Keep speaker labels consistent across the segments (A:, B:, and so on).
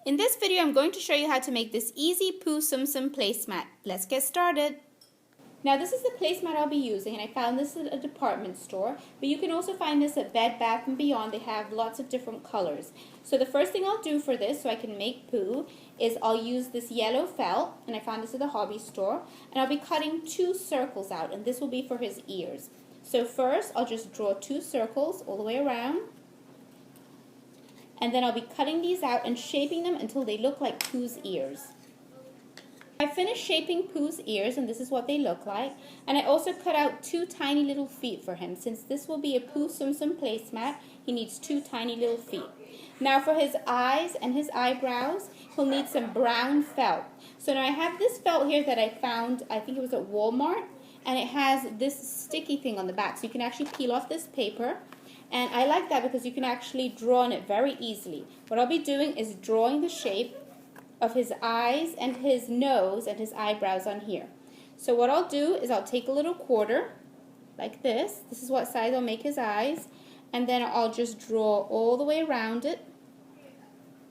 A: In this video, I'm going to show you how to make this easy Pooh Tsum Tsum Placemat. Let's get started. Now this is the placemat I'll be using, and I found this at a department store, but you can also find this at Bed Bath & Beyond. They have lots of different colors. So the first thing I'll do for this, so I can make Pooh, is I'll use this yellow felt, and I found this at the hobby store, and I'll be cutting 2 circles out, and this will be for his ears. So first, I'll just draw 2 circles all the way around. And then I'll be cutting these out and shaping them until they look like Pooh's ears. I finished shaping Pooh's ears, and this is what they look like. And I also cut out 2 tiny little feet for him. Since this will be a Pooh Tsum Tsum placemat, he needs 2 tiny little feet. Now for his eyes and his eyebrows, he'll need some brown felt. So now I have this felt here that I found, I think it was at Walmart, and it has this sticky thing on the back. So you can actually peel off this paper. And I like that because you can actually draw on it very easily. What I'll be doing is drawing the shape of his eyes and his nose and his eyebrows on here. So what I'll do is I'll take a little quarter, like this. This is what size I'll make his eyes. And then I'll just draw all the way around it.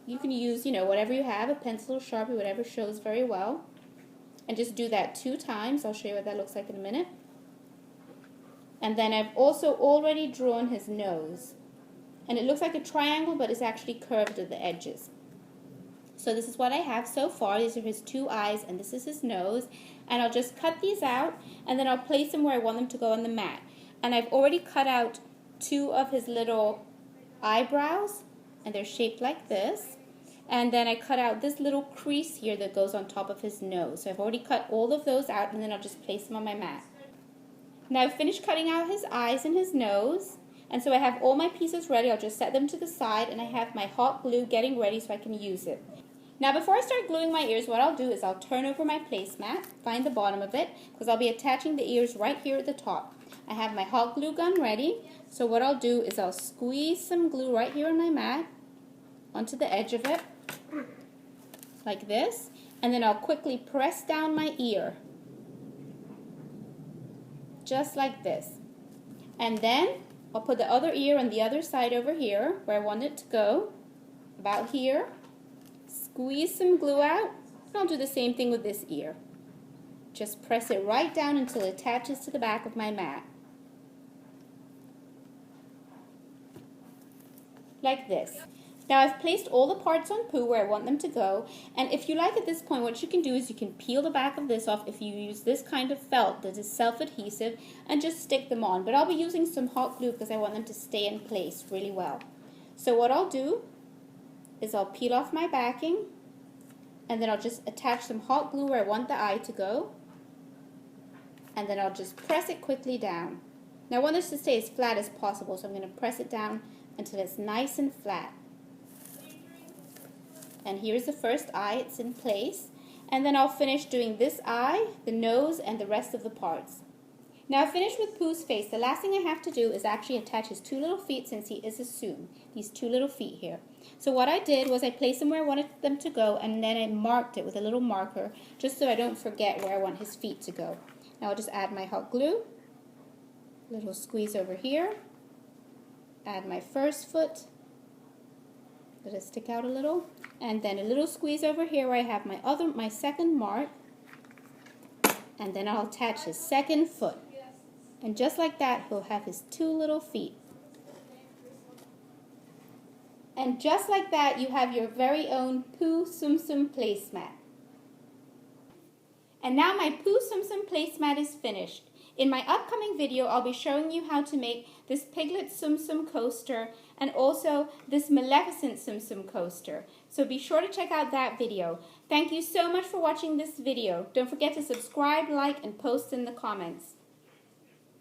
A: You can use, whatever you have, a pencil or Sharpie, whatever shows very well. And just do that 2 times. I'll show you what that looks like in a minute. And then I've also already drawn his nose. And it looks like a triangle, but it's actually curved at the edges. So this is what I have so far. These are his 2 eyes, and this is his nose. And I'll just cut these out, and then I'll place them where I want them to go on the mat. And I've already cut out 2 of his little eyebrows, and they're shaped like this. And then I cut out this little crease here that goes on top of his nose. So I've already cut all of those out, and then I'll just place them on my mat. Now I've finished cutting out his eyes and his nose, and so I have all my pieces ready. I'll just set them to the side, and I have my hot glue getting ready so I can use it. Now before I start gluing my ears, what I'll do is I'll turn over my placemat, find the bottom of it, because I'll be attaching the ears right here at the top. I have my hot glue gun ready, so what I'll do is I'll squeeze some glue right here on my mat, onto the edge of it, like this, and then I'll quickly press down my ear. Just like this. And then I'll put the other ear on the other side over here where I want it to go, about here. Squeeze some glue out, and I'll do the same thing with this ear. Just press it right down until it attaches to the back of my mat. Like this. Now I've placed all the parts on Pooh where I want them to go, and if you like at this point, what you can do is you can peel the back of this off if you use this kind of felt that is self-adhesive, and just stick them on. But I'll be using some hot glue because I want them to stay in place really well. So what I'll do is I'll peel off my backing, and then I'll just attach some hot glue where I want the eye to go, and then I'll just press it quickly down. Now I want this to stay as flat as possible, so I'm going to press it down until it's nice and flat. And here's the first eye, it's in place. And then I'll finish doing this eye, the nose, and the rest of the parts. Now I've finished with Pooh's face. The last thing I have to do is actually attach his 2 little feet, since he is a Tsum. These 2 little feet here. So what I did was I placed them where I wanted them to go, and then I marked it with a little marker, just so I don't forget where I want his feet to go. Now I'll just add my hot glue, little squeeze over here, add my first foot, let it stick out a little, and then a little squeeze over here where I have my second mark, and then I'll attach his second foot. And just like that, he'll have his 2 little feet. And just like that, you have your very own Pooh Tsum Tsum placemat. And now my Pooh Tsum Tsum placemat is finished. In my upcoming video, I'll be showing you how to make this Piglet Tsum Tsum coaster and also this Maleficent Tsum Tsum coaster. So be sure to check out that video. Thank you so much for watching this video. Don't forget to subscribe, like, and post in the comments.